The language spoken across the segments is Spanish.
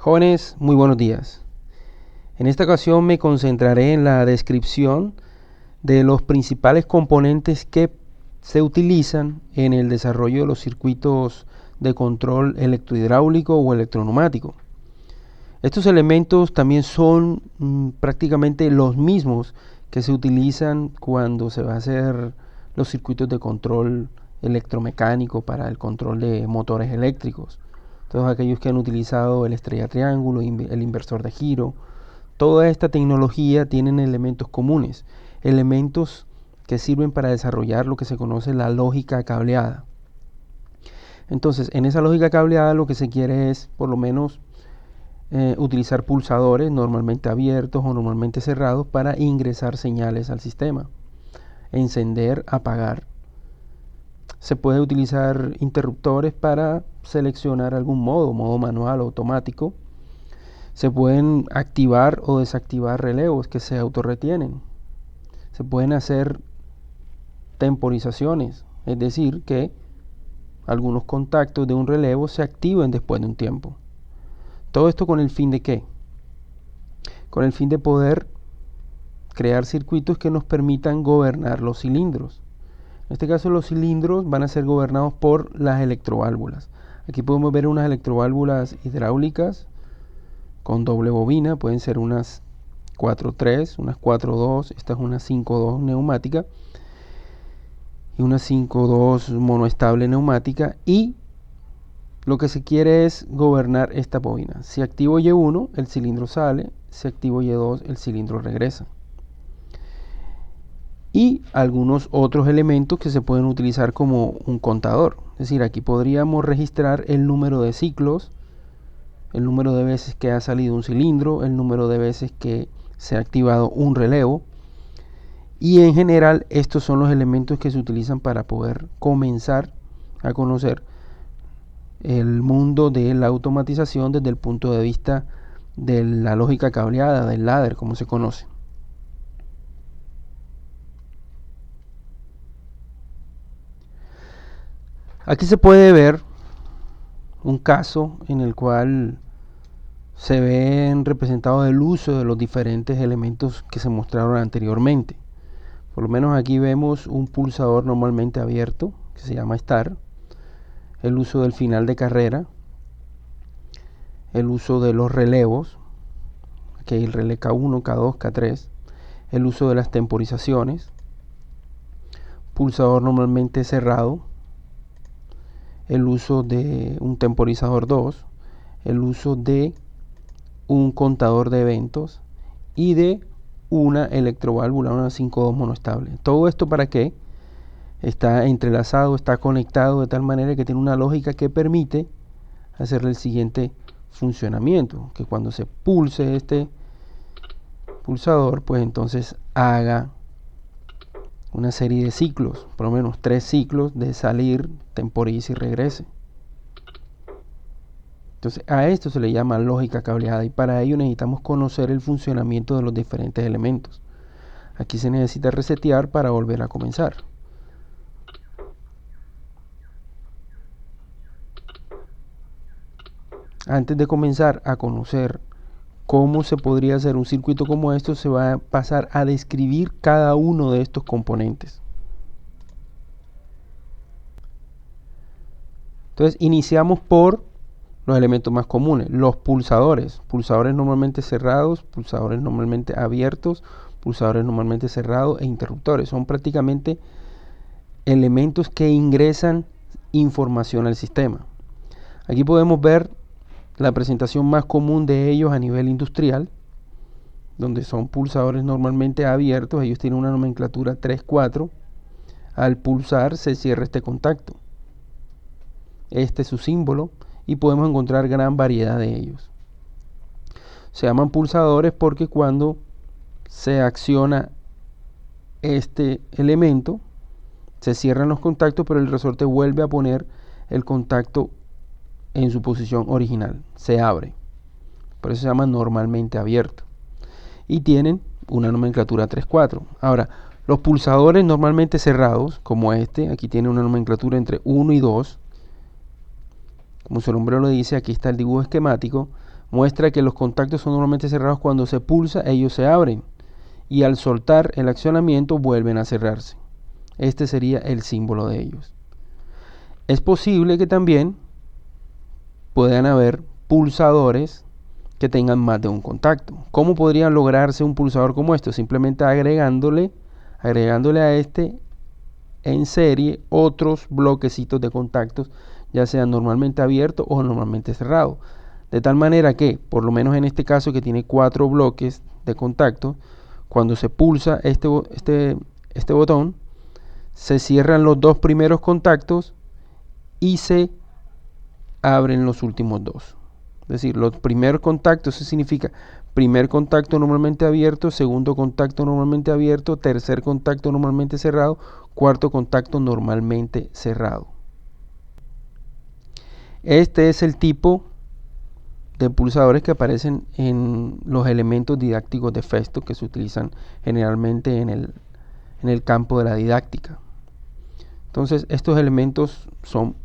Jóvenes, muy buenos días. En esta ocasión me concentraré en la descripción de los principales componentes que se utilizan en el desarrollo de los circuitos de control electrohidráulico o electroneumático. Estos elementos también son prácticamente los mismos que se utilizan cuando se va a hacer los circuitos de control electromecánico para el control de motores eléctricos. Todos aquellos que han utilizado el estrella triángulo, el inversor de giro, toda esta tecnología tienen elementos comunes, elementos que sirven para desarrollar lo que se conoce la lógica cableada. Entonces, en esa lógica cableada lo que se quiere es, por lo menos, utilizar pulsadores normalmente abiertos o normalmente cerrados para ingresar señales al sistema, encender, apagar. Se puede utilizar interruptores para seleccionar algún modo manual o automático. Se pueden activar o desactivar relevos que se autorretienen. Se pueden hacer temporizaciones, es decir, que algunos contactos de un relevo se activen después de un tiempo. Todo esto con el fin de ¿qué? Con el fin de poder crear circuitos que nos permitan gobernar los cilindros. En este caso los cilindros van a ser gobernados por las electroválvulas. Aquí podemos ver unas electroválvulas hidráulicas con doble bobina, pueden ser unas 4.3, unas 4.2, esta es una 5.2 neumática y una 5.2 monoestable neumática, y lo que se quiere es gobernar esta bobina. Si activo Y1, el cilindro sale, si activo Y2, el cilindro regresa. Y algunos otros elementos que se pueden utilizar como un contador. Es decir, aquí podríamos registrar el número de ciclos, el número de veces que ha salido un cilindro, el número de veces que se ha activado un relevo. Y en general estos son los elementos que se utilizan para poder comenzar a conocer el mundo de la automatización desde el punto de vista de la lógica cableada, del ladder, como se conoce. Aquí se puede ver un caso en el cual se ven representado el uso de los diferentes elementos que se mostraron anteriormente. Por lo menos aquí vemos un pulsador normalmente abierto que se llama Start, el uso del final de carrera, el uso de los relevos, aquí hay el relé K1, K2, K3, el uso de las temporizaciones, pulsador normalmente cerrado, el uso de un temporizador 2, el uso de un contador de eventos y de una electroválvula, una 5.2 monoestable. Todo esto para qué? Está entrelazado, está conectado de tal manera que tiene una lógica que permite hacerle el siguiente funcionamiento, que cuando se pulse este pulsador, pues entonces haga una serie de ciclos, por lo menos 3 ciclos de salir, temporice y regrese. Entonces a esto se le llama lógica cableada, y para ello necesitamos conocer el funcionamiento de los diferentes elementos. Aquí se necesita resetear para volver a comenzar. Antes de comenzar a conocer cómo se podría hacer un circuito como esto, se va a pasar a describir cada uno de estos componentes. Entonces iniciamos por los elementos más comunes, los pulsadores, pulsadores normalmente cerrados, pulsadores normalmente abiertos, pulsadores normalmente cerrados e interruptores. Son prácticamente elementos que ingresan información al sistema. Aquí podemos ver la presentación más común de ellos a nivel industrial, donde son pulsadores normalmente abiertos. Ellos tienen una nomenclatura 3-4. Al pulsar se cierra este contacto. Este es su símbolo y podemos encontrar gran variedad de ellos. Se llaman pulsadores porque cuando se acciona este elemento se cierran los contactos, pero el resorte vuelve a poner el contacto en su posición original, se abre. Por eso se llama normalmente abierto. Y tienen una nomenclatura 3-4. Ahora, los pulsadores normalmente cerrados, como este, aquí tiene una nomenclatura entre 1 y 2. Como su nombre lo dice, aquí está el dibujo esquemático. muestra que los contactos son normalmente cerrados cuando se pulsa, ellos se abren y al soltar el accionamiento vuelven a cerrarse. Este sería el símbolo de ellos. Es posible que también puedan haber pulsadores que tengan más de un contacto. ¿Cómo podría lograrse un pulsador como esto? Simplemente agregándole a este en serie otros bloquecitos de contactos, ya sean normalmente abiertos o normalmente cerrados. De tal manera que, por lo menos en este caso que tiene 4 bloques de contacto, cuando se pulsa este botón, se cierran los 2 primeros contactos y se abren los últimos 2. Es decir, los primeros contactos, eso significa primer contacto normalmente abierto, segundo contacto normalmente abierto, tercer contacto normalmente cerrado, cuarto contacto normalmente cerrado. Este es el tipo de pulsadores que aparecen en los elementos didácticos de Festo que se utilizan generalmente en el campo de la didáctica. Entonces, estos elementos son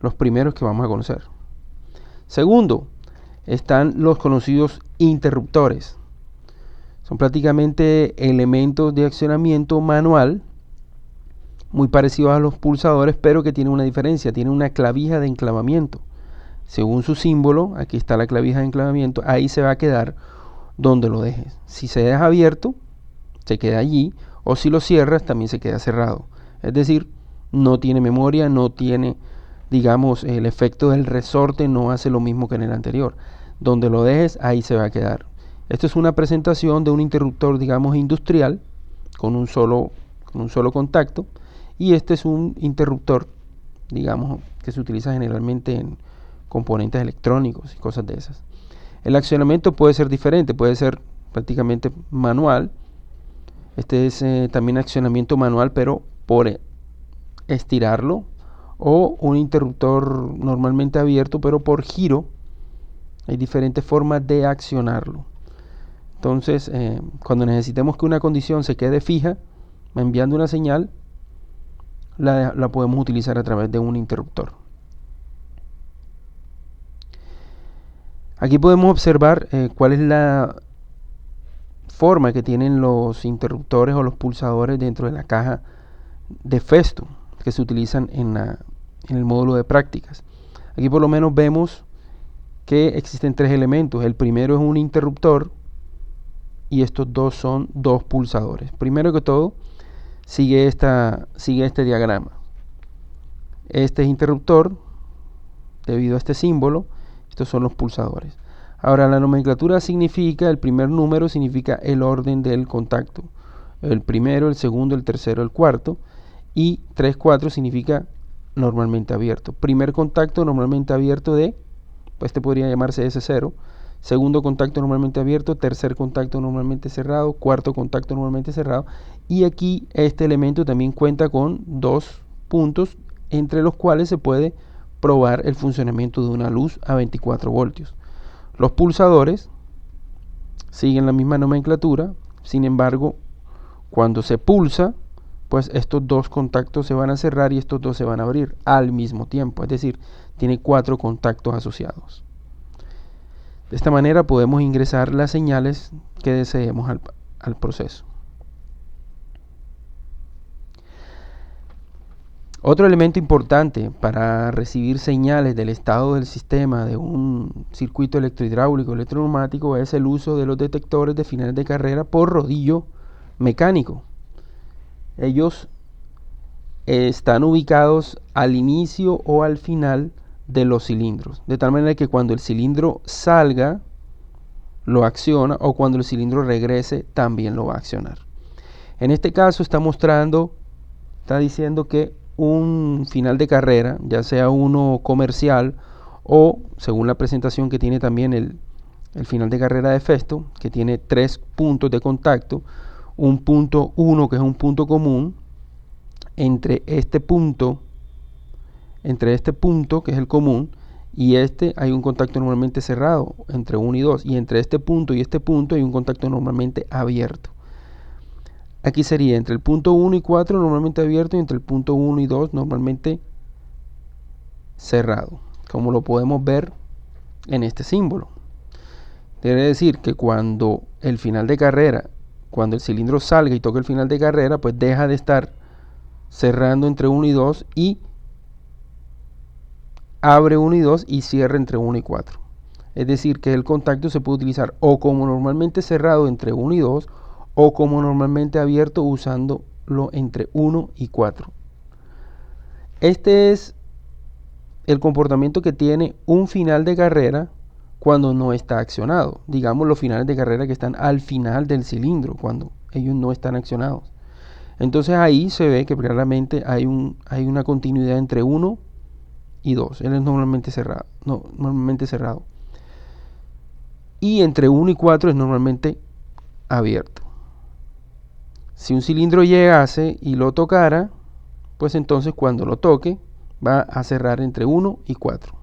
los primeros que vamos a conocer. Segundo, están los conocidos interruptores. Son prácticamente elementos de accionamiento manual, muy parecidos a los pulsadores, pero que tienen una diferencia, tienen una clavija de enclavamiento. Según su símbolo, aquí está la clavija de enclavamiento, ahí se va a quedar donde lo dejes. Si se deja abierto, se queda allí, o si lo cierras, también se queda cerrado. Es decir, no tiene memoria, no tiene, digamos, el efecto del resorte, no hace lo mismo que en el anterior. Donde lo dejes, ahí se va a quedar. Esto es una presentación de un interruptor, digamos, industrial, con un solo contacto, y este es un interruptor, digamos, que se utiliza generalmente en componentes electrónicos y cosas de esas. El accionamiento puede ser diferente, puede ser prácticamente manual. Este es también accionamiento manual, pero por estirarlo, o un interruptor normalmente abierto, pero por giro. Hay diferentes formas de accionarlo. Entonces, cuando necesitemos que una condición se quede fija, enviando una señal, la podemos utilizar a través de un interruptor. Aquí podemos observar cuál es la forma que tienen los interruptores o los pulsadores dentro de la caja de Festo que se utilizan en el módulo de prácticas. Aquí por lo menos vemos que existen 3 elementos. El primero es un interruptor y estos dos son 2 pulsadores. Primero que todo, sigue este diagrama. Este es interruptor, debido a este símbolo, estos son los pulsadores. Ahora, la nomenclatura significa, el primer número significa el orden del contacto. El primero, el segundo, el tercero, el cuarto. Y 3, 4 significa normalmente abierto. Primer contacto normalmente abierto de, pues este podría llamarse S0. Segundo contacto normalmente abierto, tercer contacto normalmente cerrado, cuarto contacto normalmente cerrado. Y aquí este elemento también cuenta con 2 puntos entre los cuales se puede probar el funcionamiento de una luz a 24 voltios. Los pulsadores siguen la misma nomenclatura, sin embargo, cuando se pulsa, pues estos 2 contactos se van a cerrar y estos 2 se van a abrir al mismo tiempo, es decir, tiene 4 contactos asociados. De esta manera podemos ingresar las señales que deseemos al proceso. Otro elemento importante para recibir señales del estado del sistema de un circuito electrohidráulico electroneumático es el uso de los detectores de finales de carrera por rodillo mecánico. Ellos están ubicados al inicio o al final de los cilindros, de tal manera que cuando el cilindro salga lo acciona, o cuando el cilindro regrese también lo va a accionar. En este caso está diciendo que un final de carrera, ya sea uno comercial o, según la presentación que tiene también el final de carrera de Festo, que tiene 3 puntos de contacto, un punto 1 que es un punto común, entre este punto que es el común, y hay un contacto normalmente cerrado entre 1 y 2, y entre este punto y este punto hay un contacto normalmente abierto. Aquí sería entre el punto 1 y 4 normalmente abierto, y entre el punto 1 y 2 normalmente cerrado, como lo podemos ver en este símbolo. Quiere decir que cuando el final de carrera, cuando el cilindro salga y toque el final de carrera, pues deja de estar cerrando entre 1 y 2 y abre 1 y 2 y cierra entre 1 y 4. Es decir, que el contacto se puede utilizar o como normalmente cerrado entre 1 y 2 o como normalmente abierto usándolo entre 1 y 4. Este es el comportamiento que tiene un final de carrera cuando no está accionado. Digamos los finales de carrera que están al final del cilindro, cuando ellos no están accionados. Entonces ahí se ve que claramente hay una continuidad entre 1 y 2. Él es normalmente cerrado. Y entre 1 y 4 es normalmente abierto. Si un cilindro llegase y lo tocara, pues entonces cuando lo toque va a cerrar entre 1 y 4.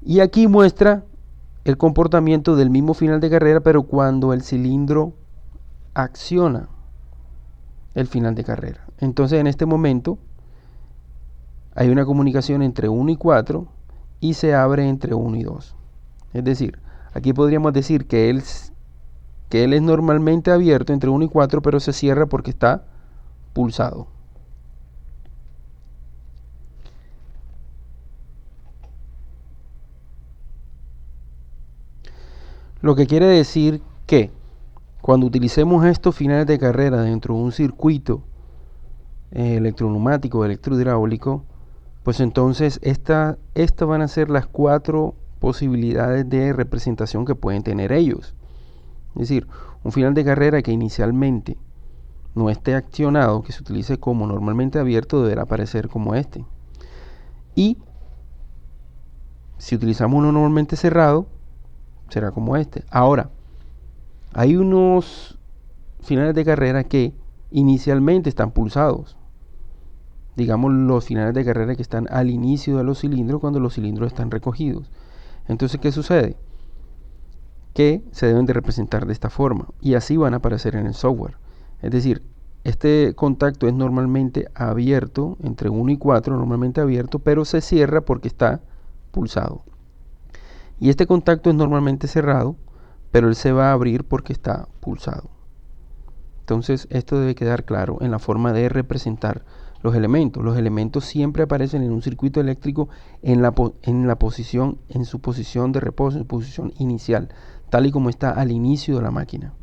Y aquí muestra el comportamiento del mismo final de carrera, pero cuando el cilindro acciona el final de carrera. Entonces en este momento hay una comunicación entre 1 y 4 y se abre entre 1 y 2. Es decir, aquí podríamos decir que él es normalmente abierto entre 1 y 4, pero se cierra porque está pulsado. Lo que quiere decir que cuando utilicemos estos finales de carrera dentro de un circuito electroneumático o electrohidráulico, pues entonces estas van a ser las 4 posibilidades de representación que pueden tener ellos. Es decir, un final de carrera que inicialmente no esté accionado, que se utilice como normalmente abierto, deberá aparecer como este. Y si utilizamos uno normalmente cerrado, será como este. Ahora, hay unos finales de carrera que inicialmente están pulsados. Digamos los finales de carrera que están al inicio de los cilindros cuando los cilindros están recogidos. Entonces, ¿qué sucede? Que se deben de representar de esta forma y así van a aparecer en el software. Es decir, este contacto es normalmente abierto, entre 1 y 4 normalmente abierto, pero se cierra porque está pulsado. Y este contacto es normalmente cerrado, pero él se va a abrir porque está pulsado. Entonces esto debe quedar claro en la forma de representar los elementos. Los elementos siempre aparecen en un circuito eléctrico en su posición de reposo, en su posición inicial, tal y como está al inicio de la máquina.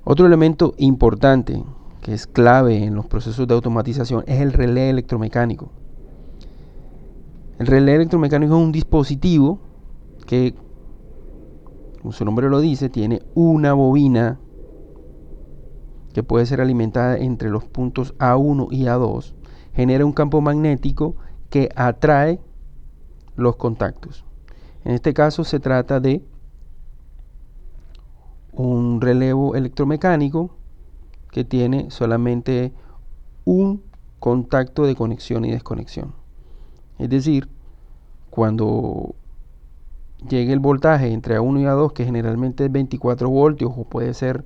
Otro elemento importante que es clave en los procesos de automatización es el relé electromecánico. El relé electromecánico es un dispositivo que, como su nombre lo dice, tiene una bobina que puede ser alimentada entre los puntos A1 y A2, genera un campo magnético que atrae los contactos. En este caso se trata de un relevo electromecánico que tiene solamente un contacto de conexión y desconexión. Es decir, cuando llegue el voltaje entre A1 y A2, que generalmente es 24 voltios o puede ser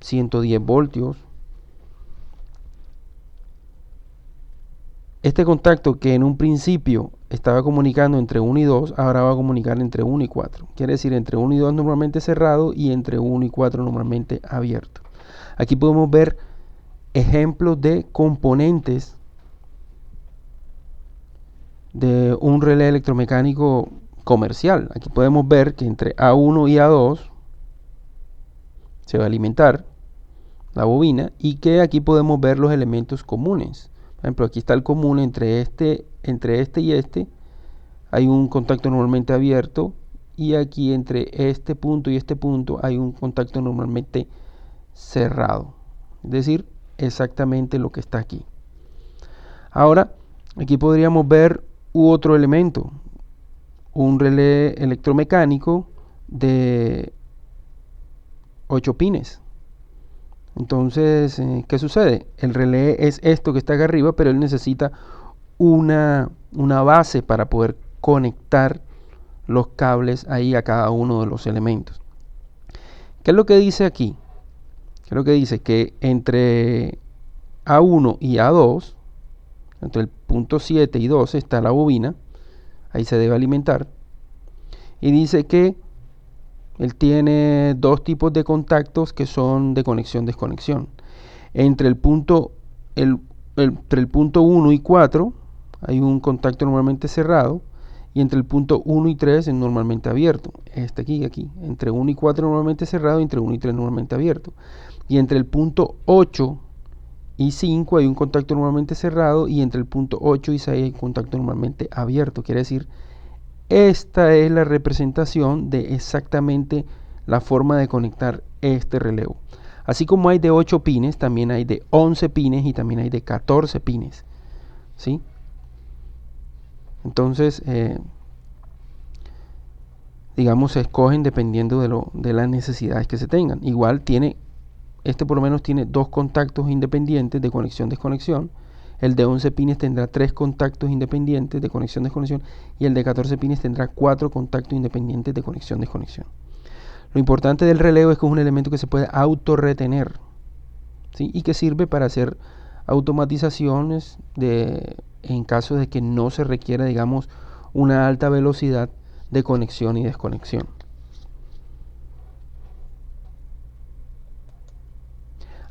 110 voltios, este contacto que en un principio estaba comunicando entre 1 y 2, ahora va a comunicar entre 1 y 4. Quiere decir entre 1 y 2 normalmente cerrado y entre 1 y 4 normalmente abierto. Aquí podemos ver ejemplos de componentes de un relé electromecánico comercial. Aquí podemos ver que entre A1 y A2 se va a alimentar la bobina y que aquí podemos ver los elementos comunes. Por ejemplo, aquí está el común entre este y este. Hay un contacto normalmente abierto y aquí entre este punto y este punto hay un contacto normalmente cerrado. Es decir, exactamente lo que está aquí. Ahora, aquí podríamos ver otro elemento, un relé electromecánico de 8 pines. Entonces, ¿qué sucede? El relé es esto que está acá arriba, pero él necesita una base para poder conectar los cables ahí a cada uno de los elementos. ¿Qué es lo que dice aquí? ¿Qué es lo que dice? Que entre A1 y A2, entre el punto 7 y 12 está la bobina, ahí se debe alimentar, y dice que él tiene dos tipos de contactos que son de conexión-desconexión. Entre el punto 1 y 4 hay un contacto normalmente cerrado, y entre el punto 1 y 3 es normalmente abierto. Este aquí. Entre 1 y 4 normalmente cerrado, y entre 1 y 3 normalmente abierto. Y entre el punto 8 y 5 hay un contacto normalmente cerrado, y entre el punto 8 y 6 hay un contacto normalmente abierto. Quiere decir, esta es la representación de exactamente la forma de conectar este relevo. Así como hay de 8 pines, también hay de 11 pines y también hay de 14 pines, ¿sí? Entonces, digamos, se escogen dependiendo de las necesidades que se tengan. Igual este por lo menos tiene dos contactos independientes de conexión-desconexión. El de 11 pines tendrá 3 contactos independientes de conexión-desconexión, y el de 14 pines tendrá 4 contactos independientes de conexión-desconexión. Lo importante del relevo es que es un elemento que se puede autorretener, ¿sí? Y que sirve para hacer automatizaciones en caso de que no se requiera, digamos, una alta velocidad de conexión y desconexión.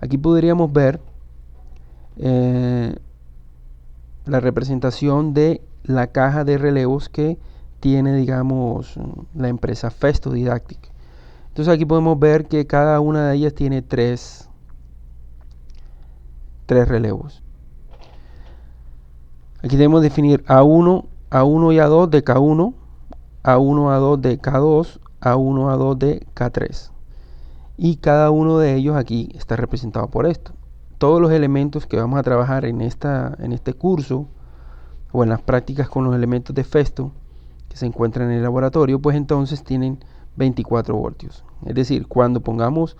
Aquí podríamos ver la representación de la caja de relevos que tiene, digamos, la empresa Festo Didactic. Entonces aquí podemos ver que cada una de ellas tiene tres relevos. Aquí debemos definir A1 y A2 de K1, A1, A2 de K2, A1, A2 de K3. Y cada uno de ellos aquí está representado por esto. Todos los elementos que vamos a trabajar en este curso o en las prácticas con los elementos de Festo que se encuentran en el laboratorio, pues entonces tienen 24 voltios. Es decir, cuando pongamos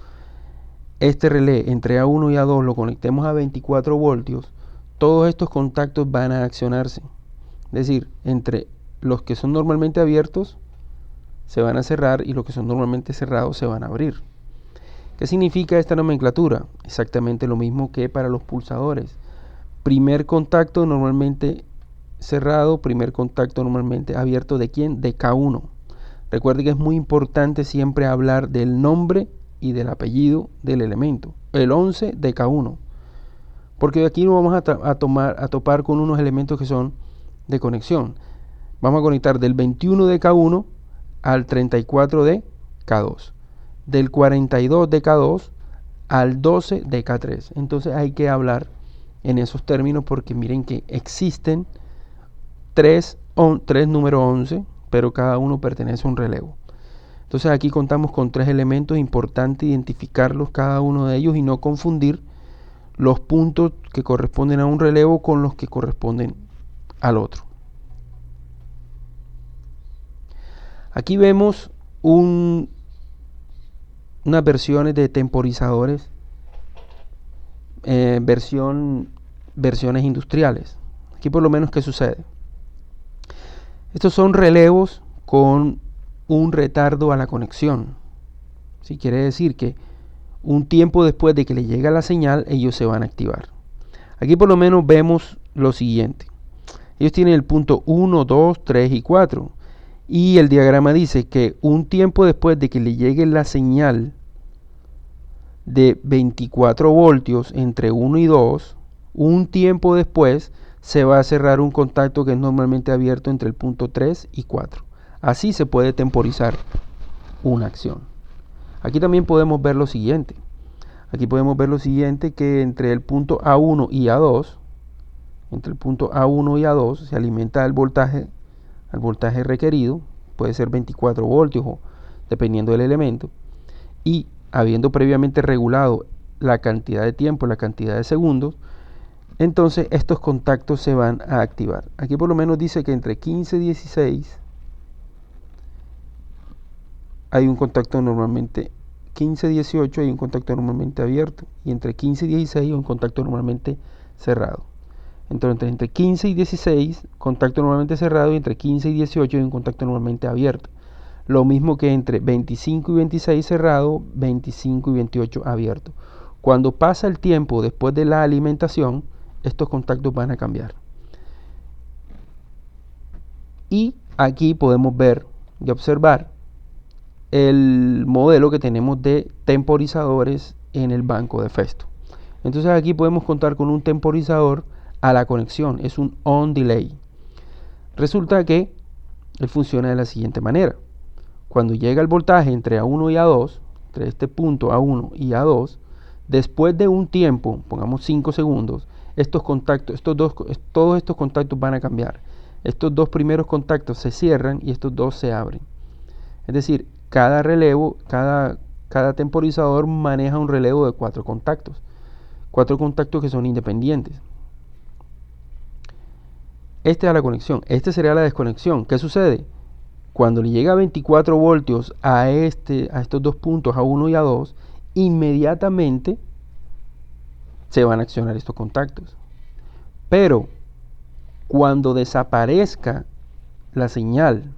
este relé entre A1 y A2, lo conectemos a 24 voltios, todos estos contactos van a accionarse. Es decir, entre los que son normalmente abiertos se van a cerrar, y los que son normalmente cerrados se van a abrir. ¿Qué significa esta nomenclatura? Exactamente lo mismo que para los pulsadores. Primer contacto normalmente cerrado, primer contacto normalmente abierto. ¿De quién? De K1. Recuerde que es muy importante siempre hablar del nombre y del apellido del elemento. El 11 de K1. Porque aquí no vamos a topar con unos elementos que son de conexión. Vamos a conectar del 21 de K1 al 34 de K2. Del 42 de K2 al 12 de K3. Entonces hay que hablar en esos términos, porque miren que existen tres números 11, pero cada uno pertenece a un relevo. Entonces aquí contamos con 3 elementos, importante identificarlos cada uno de ellos y no confundir los puntos que corresponden a un relevo con los que corresponden al otro. Aquí vemos unas versiones de temporizadores, versiones industriales. Aquí por lo menos, ¿qué sucede? Estos son relevos con un retardo a la conexión. ¿Sí? Quiere decir que un tiempo después de que le llega la señal, ellos se van a activar. Aquí por lo menos vemos lo siguiente. Ellos tienen el punto 1, 2, 3 y 4. Y el diagrama dice que un tiempo después de que le llegue la señal de 24 voltios entre 1 y 2, un tiempo después se va a cerrar un contacto que es normalmente abierto entre el punto 3 y 4. Así se puede temporizar una acción. Aquí también podemos ver lo siguiente. Aquí podemos ver lo siguiente, que entre el punto A1 y A2, se alimenta el voltaje al voltaje requerido, puede ser 24 voltios o dependiendo del elemento, y habiendo previamente regulado la cantidad de tiempo, la cantidad de segundos, entonces estos contactos se van a activar. Aquí por lo menos dice que entre 15 y 16 hay un contacto normalmente, 15-18 hay un contacto normalmente abierto, y entre 15 y 16 hay un contacto normalmente cerrado. Entonces entre 15 y 16 contacto normalmente cerrado, y entre 15 y 18 hay un contacto normalmente abierto. Lo mismo que entre 25 y 26 cerrado, 25 y 28 abierto. Cuando pasa el tiempo después de la alimentación, estos contactos van a cambiar. Y aquí podemos ver y observar el modelo que tenemos de temporizadores en el banco de Festo. Entonces aquí podemos contar con un temporizador a la conexión, es un on delay. Resulta que él funciona de la siguiente manera. Cuando llega el voltaje entre A1 y A2, entre este punto A1 y A2, después de un tiempo, pongamos 5 segundos, estos contactos, todos estos contactos van a cambiar. Estos dos primeros contactos se cierran y estos dos se abren. Es decir, cada relevo, cada temporizador maneja un relevo de 4 contactos. 4 contactos que son independientes. Esta es la conexión. Esta sería la desconexión. ¿Qué sucede? Cuando le llega 24 voltios a estos dos puntos, A1 y A2, inmediatamente se van a accionar estos contactos. Pero cuando desaparezca la señal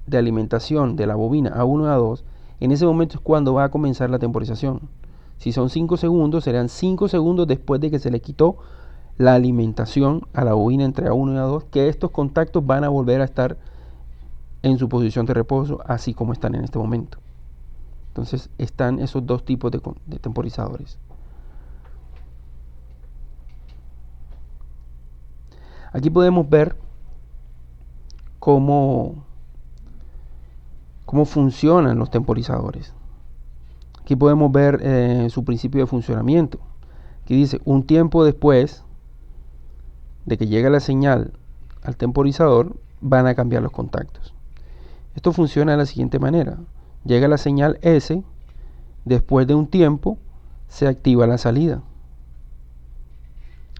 de alimentación de la bobina A1 y A2, en ese momento es cuando va a comenzar la temporización. Si son 5 segundos, serán 5 segundos después de que se le quitó la alimentación a la bobina entre A1 y A2, que estos contactos van a volver a estar en su posición de reposo, así como están en este momento. Entonces están esos dos tipos de temporizadores. Aquí podemos ver cómo funcionan los temporizadores. Aquí podemos ver su principio de funcionamiento. Aquí dice, un tiempo después de que llega la señal al temporizador, van a cambiar los contactos. Esto funciona de la siguiente manera. Llega la señal S, después de un tiempo se activa la salida.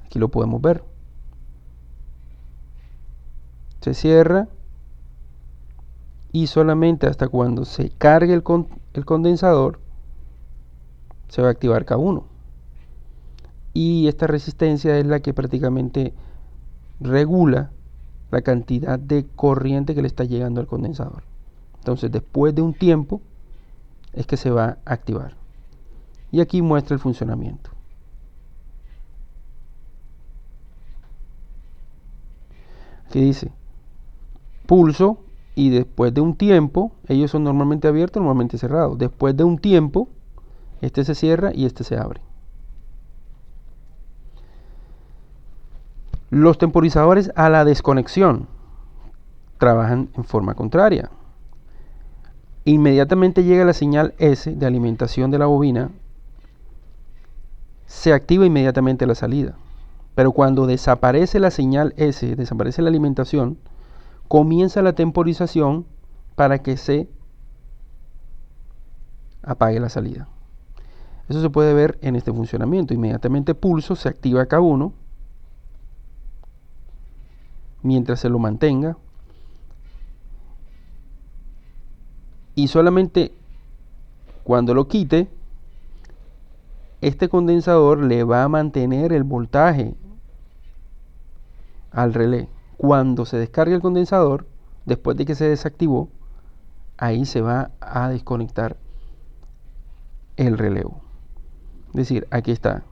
Aquí lo podemos ver. Se cierra y solamente hasta cuando se cargue el condensador se va a activar K1. Y esta resistencia es la que prácticamente regula la cantidad de corriente que le está llegando al condensador. Entonces después de un tiempo es que se va a activar. Y aquí muestra el funcionamiento. Aquí dice pulso y después de un tiempo, ellos son normalmente abiertos, normalmente cerrados. Después de un tiempo, este se cierra y este se abre. Los temporizadores a la desconexión trabajan en forma contraria. Inmediatamente llega la señal S de alimentación de la bobina, se activa inmediatamente la salida. Pero cuando desaparece la señal S, desaparece la alimentación, comienza la temporización para que se apague la salida. Eso se puede ver en este funcionamiento. Inmediatamente pulso, se activa K1. Mientras se lo mantenga. Y solamente cuando lo quite, este condensador le va a mantener el voltaje al relé. Cuando se descargue el condensador, después de que se desactivó, ahí se va a desconectar el relevo. Es decir, aquí está.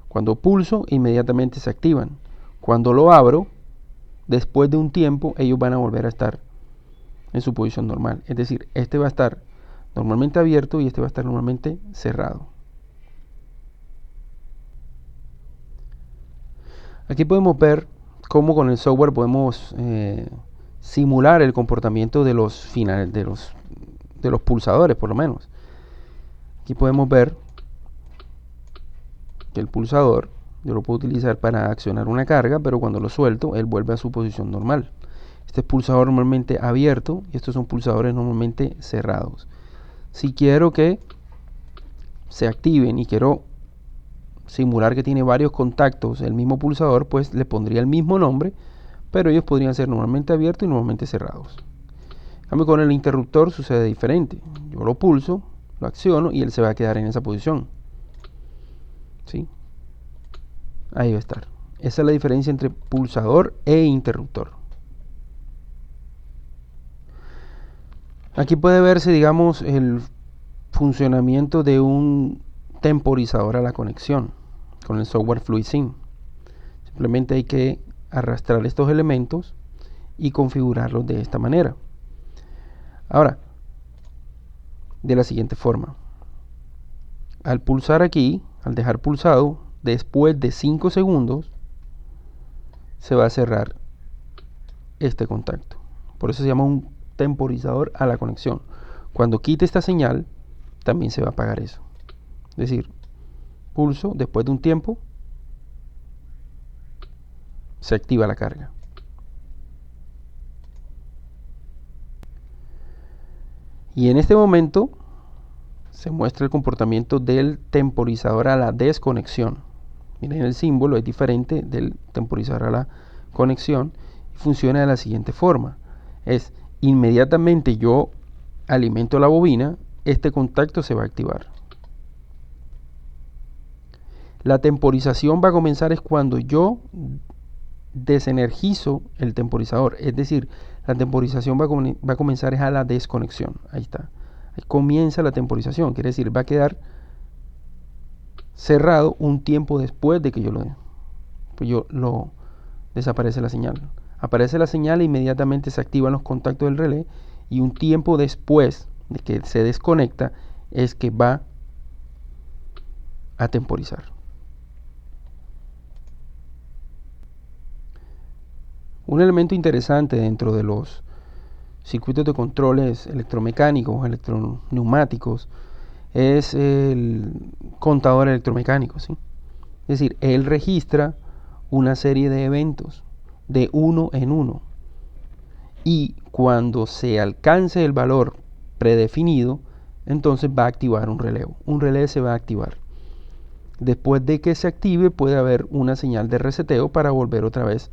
Cuando pulso, inmediatamente se activan. Cuando lo abro, después de un tiempo, ellos van a volver a estar en su posición normal. Es decir, este va a estar normalmente abierto y este va a estar normalmente cerrado. Aquí podemos ver cómo con el software podemos simular el comportamiento de los pulsadores, por lo menos. Aquí podemos ver que el pulsador yo lo puedo utilizar para accionar una carga, pero cuando lo suelto, él vuelve a su posición normal. Este es pulsador normalmente abierto y estos son pulsadores normalmente cerrados. Si quiero que se activen y quiero simular que tiene varios contactos el mismo pulsador, pues le pondría el mismo nombre, pero ellos podrían ser normalmente abiertos y normalmente cerrados. En cambio, con el interruptor sucede diferente. Yo lo pulso, lo acciono y él se va a quedar en esa posición. ¿Sí? Ahí va a estar. Esa es la diferencia entre pulsador e interruptor. Aquí puede verse, digamos, el funcionamiento de un temporizador a la conexión con el software FluidSim. Simplemente hay que arrastrar estos elementos y configurarlos de esta manera. Ahora, de la siguiente forma. Al pulsar aquí, al dejar pulsado, después de 5 segundos, se va a cerrar este contacto. Por eso se llama un temporizador a la conexión. Cuando quite esta señal, también se va a apagar eso. Es decir, pulso, después de un tiempo, se activa la carga. Y en este momento se muestra el comportamiento del temporizador a la desconexión. Miren, el símbolo es diferente del temporizador a la conexión y funciona de la siguiente forma. Es inmediatamente yo alimento la bobina, este contacto se va a activar. La temporización va a comenzar es cuando yo desenergizo el temporizador, es decir, la temporización va a comenzar es a la desconexión. Ahí está. Ahí comienza la temporización, quiere decir, va a quedar cerrado un tiempo después de que yo lo desaparece la señal. Aparece la señal e inmediatamente se activan los contactos del relé y un tiempo después de que se desconecta es que va a temporizar. Un elemento interesante dentro de los circuitos de controles electromecánicos, electroneumáticos, es el contador electromecánico, ¿sí? Es decir, él registra una serie de eventos de uno en uno y cuando se alcance el valor predefinido, entonces va a activar un relevo. Un relé se va a activar. Después de que se active puede haber una señal de reseteo para volver otra vez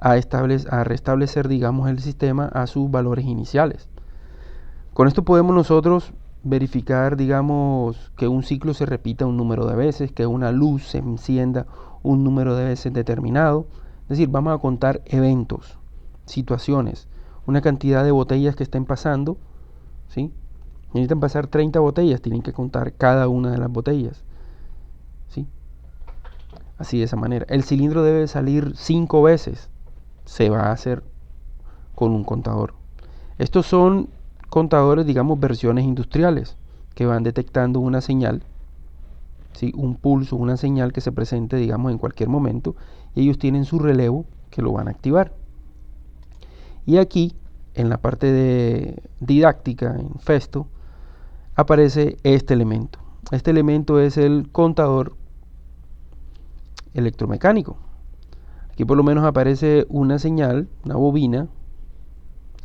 a restablecer, digamos, el sistema a sus valores iniciales. Con esto podemos nosotros verificar, digamos, que un ciclo se repita un número de veces, que una luz se encienda un número de veces determinado. Es decir, vamos a contar eventos, situaciones, una cantidad de botellas que estén pasando, ¿sí? Necesitan pasar 30 botellas, tienen que contar cada una de las botellas, ¿sí? Así de esa manera. El cilindro debe salir 5 veces, se va a hacer con un contador. Estos son contadores, digamos, versiones industriales que van detectando una señal, ¿sí? Un pulso, una señal que se presente, digamos, en cualquier momento, y ellos tienen su relevo que lo van a activar. Y aquí, en la parte de didáctica, en Festo, aparece este elemento. Este elemento es el contador electromecánico. Aquí por lo menos aparece una señal, una bobina,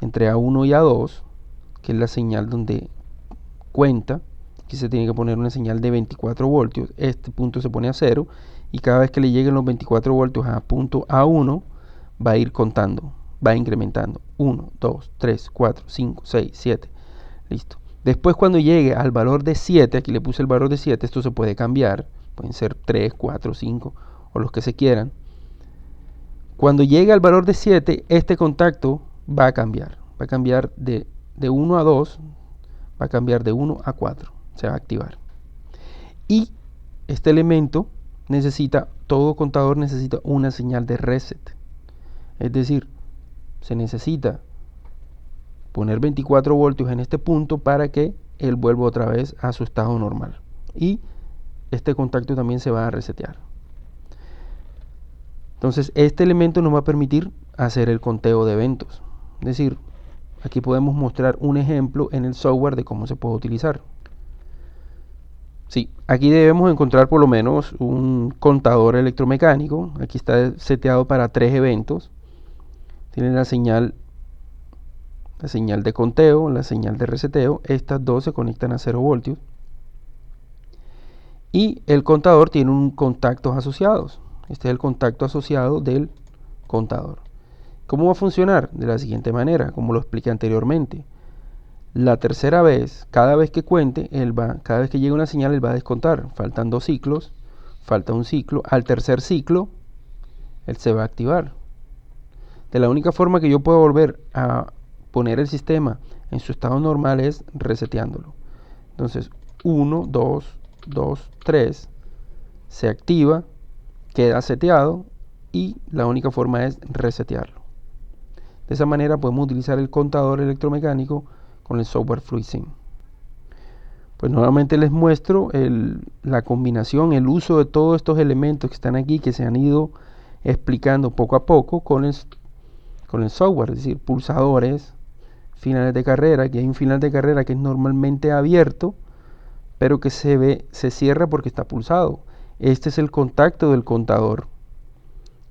entre A1 y A2, que es la señal donde cuenta. Aquí se tiene que poner una señal de 24 voltios. Este punto se pone a 0 y cada vez que le lleguen los 24 voltios a punto A1 va a ir contando, va incrementando. 1, 2, 3, 4, 5, 6, 7. Listo. Después cuando llegue al valor de 7, aquí le puse el valor de 7, esto se puede cambiar. Pueden ser 3, 4, 5 o los que se quieran. Cuando llegue al valor de 7, este contacto va a cambiar. Va a cambiar de 1 a 2, va a cambiar de 1 a 4. Se va a activar. Y este elemento todo contador necesita una señal de reset. Es decir, se necesita poner 24 voltios en este punto para que él vuelva otra vez a su estado normal. Y este contacto también se va a resetear. Entonces, este elemento nos va a permitir hacer el conteo de eventos. Es decir, aquí podemos mostrar un ejemplo en el software de cómo se puede utilizar. Sí, aquí debemos encontrar por lo menos un contador electromecánico. Aquí está seteado para 3 eventos. Tiene la señal de conteo, la señal de reseteo. Estas dos se conectan a 0 voltios. Y el contador tiene un contactos asociados. Este es el contacto asociado del contador. ¿Cómo va a funcionar? De la siguiente manera, como lo expliqué anteriormente. La tercera vez, cada vez que cuente, cada vez que llegue una señal, él va a descontar. Faltan 2 ciclos, falta un ciclo. Al tercer ciclo, él se va a activar. De la única forma que yo puedo volver a poner el sistema en su estado normal es reseteándolo. Entonces, 1, 2, 2, 3, se activa, queda seteado y la única forma es resetearlo. De esa manera podemos utilizar el contador electromecánico con el software FluidSync. Pues nuevamente les muestro la combinación, el uso de todos estos elementos que están aquí, que se han ido explicando poco a poco con el software, es decir, pulsadores, finales de carrera. Aquí hay un final de carrera que es normalmente abierto, pero que se cierra porque está pulsado. Este es el contacto del contador.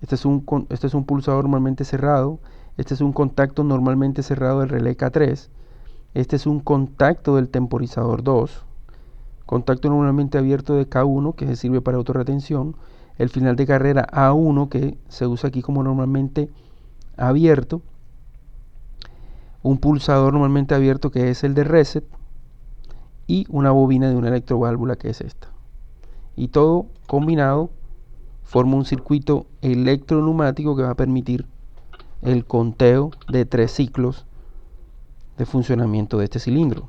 Este es un pulsador normalmente cerrado. Este es un contacto normalmente cerrado del relé K3. Este es un contacto del temporizador 2. Contacto normalmente abierto de K1, que se sirve para autorretención. El final de carrera A1, que se usa aquí como normalmente abierto. Un pulsador normalmente abierto, que es el de reset. Y una bobina de una electroválvula, que es esta. Y todo combinado forma un circuito electroneumático que va a permitir el conteo de 3 ciclos de funcionamiento de este cilindro.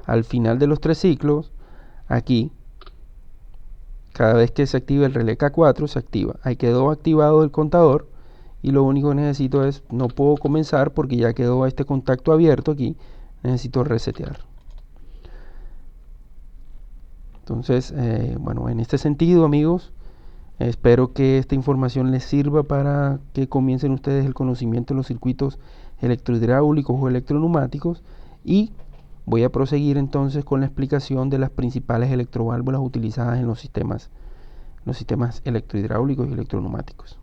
Al final de los 3 ciclos, aquí, cada vez que se activa el relé K4, se activa. Ahí quedó activado el contador y lo único que necesito es, no puedo comenzar porque ya quedó este contacto abierto aquí, necesito resetear. Entonces, bueno, en este sentido, amigos, espero que esta información les sirva para que comiencen ustedes el conocimiento de los circuitos electrohidráulicos o electroneumáticos, y voy a proseguir entonces con la explicación de las principales electroválvulas utilizadas en los sistemas electrohidráulicos y electroneumáticos.